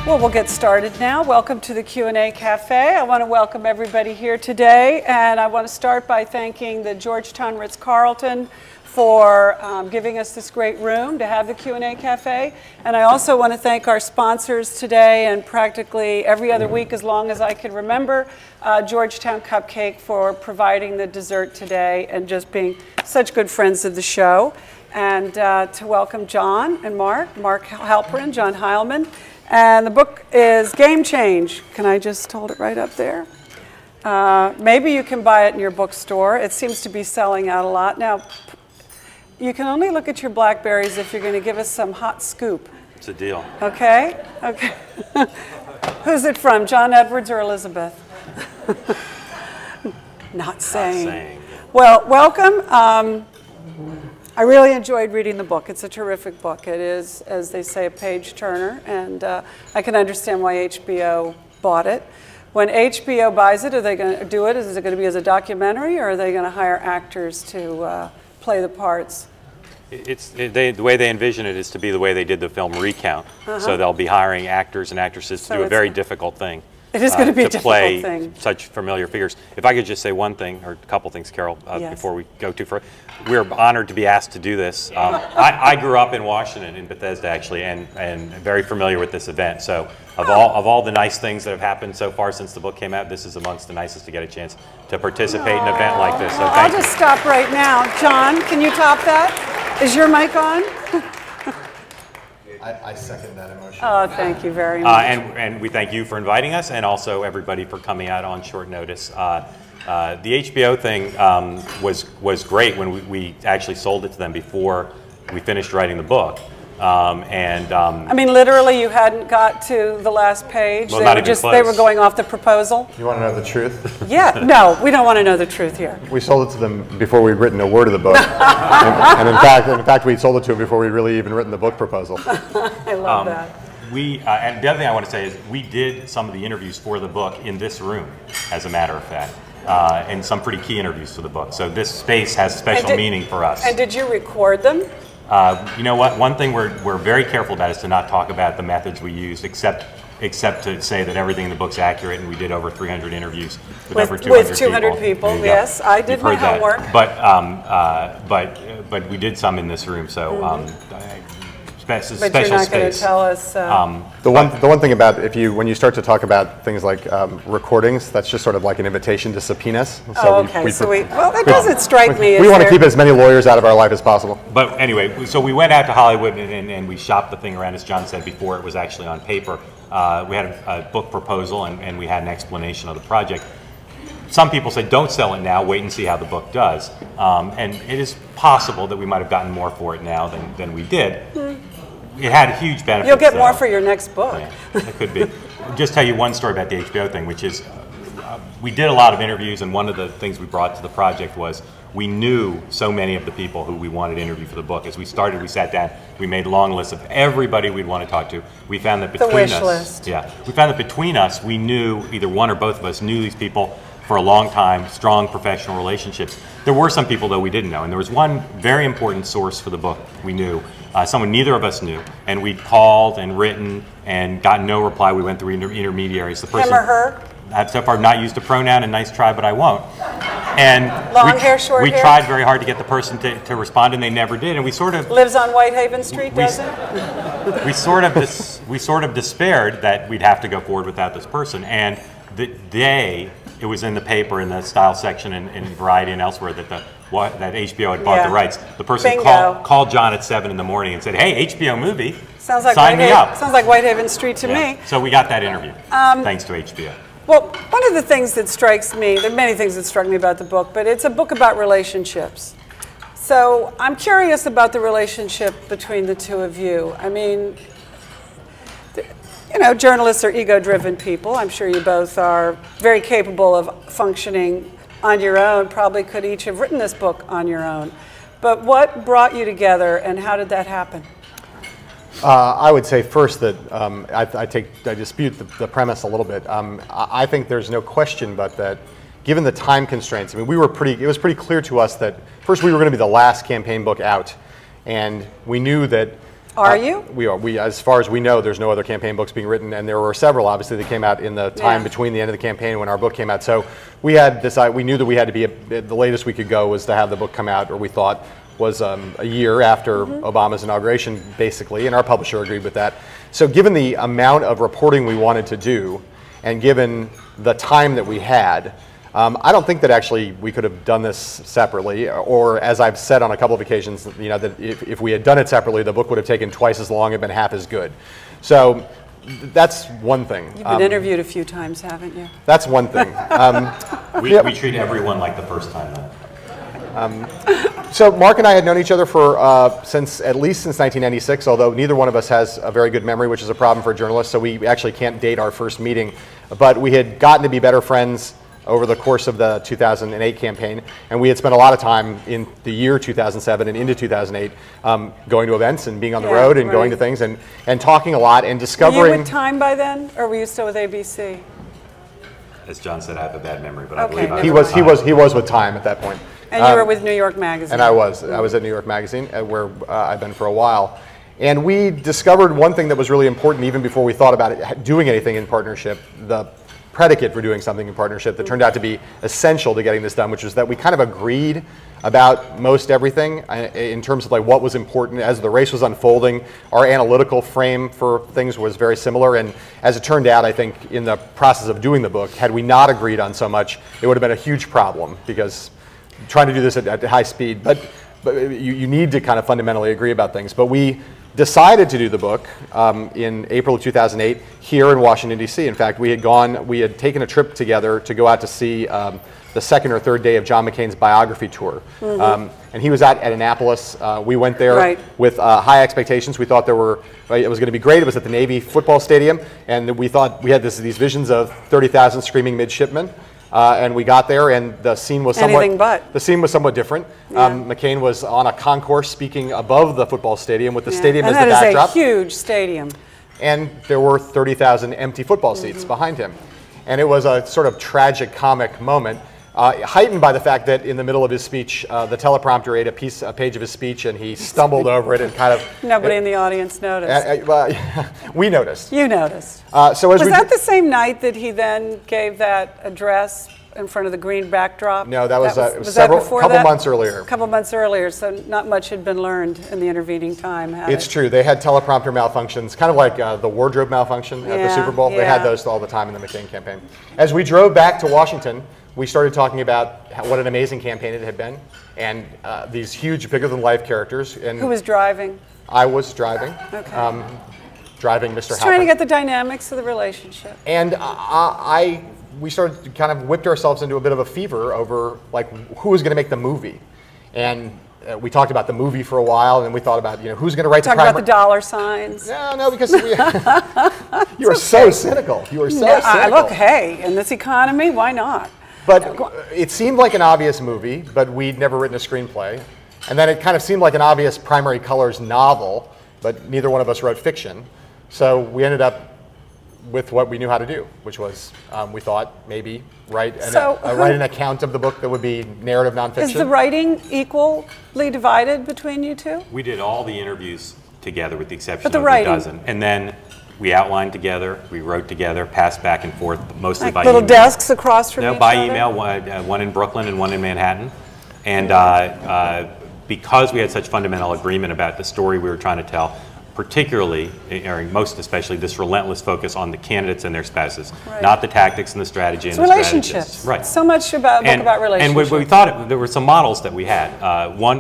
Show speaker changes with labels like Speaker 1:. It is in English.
Speaker 1: Well, we'll get started now. Welcome to the Q&A Cafe. I want to welcome everybody here today, and I want to start by thanking the Georgetown Ritz-Carlton for giving us this great room to have the Q&A Cafe. And I also want to thank our sponsors today, and practically every other week as long as I can remember, Georgetown Cupcake for providing the dessert today and just being such good friends of the show. And to welcome John and Mark Halperin, John Heilemann. And the book is Game Change. Can I just hold it right up there? Maybe you can buy it in your bookstore. It seems to be selling out a lot. Now, you can only look at your blackberries if you're going to give us some hot scoop.
Speaker 2: It's a deal.
Speaker 1: Okay? Okay. Who's it from, John Edwards or Elizabeth? Not saying. Well, welcome. I really enjoyed reading the book. It's a terrific book. It is, as they say, a page turner, and I can understand why HBO bought it. When HBO buys it, are they going to do it? Is it going to be as a documentary, or are they going to hire actors to play the parts?
Speaker 2: The way they envision it is to be the way they did the film Recount. So they'll be hiring actors and actresses to do a very difficult thing.
Speaker 1: It is going to be a difficult
Speaker 2: play
Speaker 1: thing.
Speaker 2: Such familiar figures. If I could just say one thing, or a couple things, Carol,
Speaker 1: yes.
Speaker 2: before we go too far. We're honored to be asked to do this. I grew up in Washington, in Bethesda, actually, and very familiar with this event. So of all the nice things that have happened so far since the book came out, this is amongst the nicest to get a chance to participate in an event like this. So
Speaker 1: I'll just stop right now. John, can you top that? Is your mic on?
Speaker 3: I second that emotion.
Speaker 1: Oh, thank you very much.
Speaker 2: And we thank you for inviting us, and also everybody for coming out on short notice. The HBO thing was great when we actually sold it to them before we finished writing the book. I mean, literally, you hadn't got to the last page.
Speaker 1: Well, they were going off the proposal.
Speaker 3: You want to know the truth?
Speaker 1: Yeah, no, we don't want to know the truth here.
Speaker 3: We sold it to them before we'd written a word of the book, and in fact, we sold it to them before we'd really even written the book proposal.
Speaker 1: I love that.
Speaker 2: And the other thing I want to say is we did some of the interviews for the book in this room, as a matter of fact. And some pretty key interviews for the book. So this space has special meaning for us.
Speaker 1: And did you record them?
Speaker 2: You know what? One thing we're very careful about is to not talk about the methods we used, except to say that everything in the book's accurate, and we did over 300 interviees with over 200
Speaker 1: people. Yes, I did my homework.
Speaker 2: But we did some in this room, so
Speaker 1: But
Speaker 2: special
Speaker 1: you're not
Speaker 2: space.
Speaker 1: going to tell us.
Speaker 3: The one thing about when you start to talk about things like recordings, that's just sort of like an invitation to subpoenas.
Speaker 1: So well, that doesn't strike me.
Speaker 3: We want to keep as many lawyers out of our life as possible.
Speaker 2: But anyway, so we went out to Hollywood and we shopped the thing around, as John said before. It was actually on paper. We had a book proposal and we had an explanation of the project. Some people say, don't sell it now, wait and see how the book does. And it is possible that we might have gotten more for it now than we did. It had huge benefits.
Speaker 1: You'll get more for your next book.
Speaker 2: Yeah, it could be. I'll just tell you one story about the HBO thing, which is we did a lot of interviews, and one of the things we brought to the project was we knew so many of the people who we wanted to interview for the book. As we started, we sat down, we made long lists of everybody we'd want to talk to. We found that between us,
Speaker 1: the wish list.
Speaker 2: Yeah, we found that between us, we knew, either one or both of us knew these people for a long time, strong professional relationships. There were some people, though, we didn't know, and there was one very important source for the book we knew, someone neither of us knew, and we'd called and written and gotten no reply. We went through intermediaries. The person,
Speaker 1: him or her?
Speaker 2: I've so far not used a pronoun, and nice try, but I won't. And
Speaker 1: long hair, short hair?
Speaker 2: We tried very hard to get the person to respond, and they never did, and we sort of...
Speaker 1: Lives on Whitehaven Street, doesn't?
Speaker 2: We sort of despaired that we'd have to go forward without this person, and the day it was in the paper, in the style section, in Variety and elsewhere, that that HBO had bought the rights. The person called John at 7 in the morning and said, "Hey, HBO movie, sign me up."
Speaker 1: Sounds like Whitehaven Street to me.
Speaker 2: So we got that interview, thanks to HBO.
Speaker 1: Well, one of the things that strikes me, there are many things that struck me about the book, but it's a book about relationships. So I'm curious about the relationship between the two of you. I mean, you know, journalists are ego-driven people. I'm sure you both are very capable of functioning on your own, probably could each have written this book on your own. But what brought you together, and how did that happen?
Speaker 3: I would say first that I dispute the premise a little bit. I think there's no question but that given the time constraints, I mean, it was pretty clear to us that first we were going to be the last campaign book out, and we knew that
Speaker 1: Are you?
Speaker 3: We are. As far as we know, there's no other campaign books being written, and there were several, obviously, that came out in the time between the end of the campaign and when our book came out. So we had decided, we knew that we had to be, the latest we could go was to have the book come out, or we thought was a year after Obama's inauguration, basically, and our publisher agreed with that. So given the amount of reporting we wanted to do, and given the time that we had, I don't think that actually we could have done this separately, or as I've said on a couple of occasions, that if we had done it separately, the book would have taken twice as long and been half as good. So that's one thing.
Speaker 1: You've been interviewed a few times, haven't you?
Speaker 3: That's one thing.
Speaker 2: We treat everyone like the first time, though.
Speaker 3: So Mark and I had known each other for at least since 1996, although neither one of us has a very good memory, which is a problem for a journalist, so we actually can't date our first meeting. But we had gotten to be better friends over the course of the 2008 campaign, and we had spent a lot of time in the year 2007 and into 2008 going to events and being on the road and going to things and talking a lot and discovering.
Speaker 1: Were you with Time by then, or were you still with ABC?
Speaker 2: As John said, I have a bad memory, but I believe
Speaker 3: he was with Time at that point.
Speaker 1: And you were with New York Magazine.
Speaker 3: And I was at New York Magazine, where I've been for a while. And we discovered one thing that was really important even before we thought about it, doing anything in partnership, the predicate for doing something in partnership that turned out to be essential to getting this done, which was that we kind of agreed about most everything in terms of like what was important as the race was unfolding. Our analytical frame for things was very similar, and as it turned out, I think in the process of doing the book, had we not agreed on so much, it would have been a huge problem, because trying to do this at high speed, but you need to kind of fundamentally agree about things. But we decided to do the book in April of 2008 here in Washington, D.C. In fact, we had taken a trip together to go out to see the second or third day of John McCain's biography tour. And he was at Annapolis. We went there with high expectations. We thought it was going to be great. It was at the Navy football stadium, and we thought we had these visions of 30,000 screaming midshipmen. And we got there, and the scene was somewhat different. McCain was on a concourse speaking above the football stadium with the stadium as the backdrop.
Speaker 1: And that is a huge stadium.
Speaker 3: And there were 30,000 empty football seats behind him. And it was a sort of tragic comic moment, heightened by the fact that in the middle of his speech, the teleprompter ate a page of his speech, and he stumbled over it and kind of...
Speaker 1: Nobody in the audience noticed.
Speaker 3: We noticed.
Speaker 1: You noticed.
Speaker 3: Was
Speaker 1: that the same night that he then gave that address in front of the green backdrop?
Speaker 3: No, that was a couple months earlier.
Speaker 1: A couple months earlier, so not much had been learned in the intervening time.
Speaker 3: It's true. They had teleprompter malfunctions, kind of like the wardrobe malfunction at the Super Bowl. They had those all the time in the McCain campaign. As we drove back to Washington, we started talking about what an amazing campaign it had been, and these huge, bigger-than-life characters. And
Speaker 1: who was driving?
Speaker 3: I was driving.
Speaker 1: Okay.
Speaker 3: Driving Mr.
Speaker 1: Just trying to get the dynamics of the relationship.
Speaker 3: And we started to kind of whipped ourselves into a bit of a fever over like who was going to make the movie, and we talked about the movie for a while, and then we thought about who's going to write the
Speaker 1: about the dollar signs.
Speaker 3: No, because you were so cynical. You were so cynical.
Speaker 1: Look, hey, in this economy, why not?
Speaker 3: But it seemed like an obvious movie, but we'd never written a screenplay, and then it kind of seemed like an obvious primary colors novel, but neither one of us wrote fiction, so we ended up with what we knew how to do, which was we thought maybe write an account of the book that would be narrative nonfiction.
Speaker 1: Is the writing equally divided between you two?
Speaker 2: We did all the interviews together with the exception of a dozen. And then we outlined together, we wrote together, passed back and forth, mostly
Speaker 1: like
Speaker 2: by
Speaker 1: little
Speaker 2: email.
Speaker 1: desks across from each
Speaker 2: by
Speaker 1: other?
Speaker 2: email, one in Brooklyn and one in Manhattan. And because we had such fundamental agreement about the story we were trying to tell, particularly, or most especially, this relentless focus on the candidates and their spouses, not the tactics and the strategy and the
Speaker 1: relationships.
Speaker 2: Right.
Speaker 1: So much about a book about relationships.
Speaker 2: And we thought there were some models that we had. One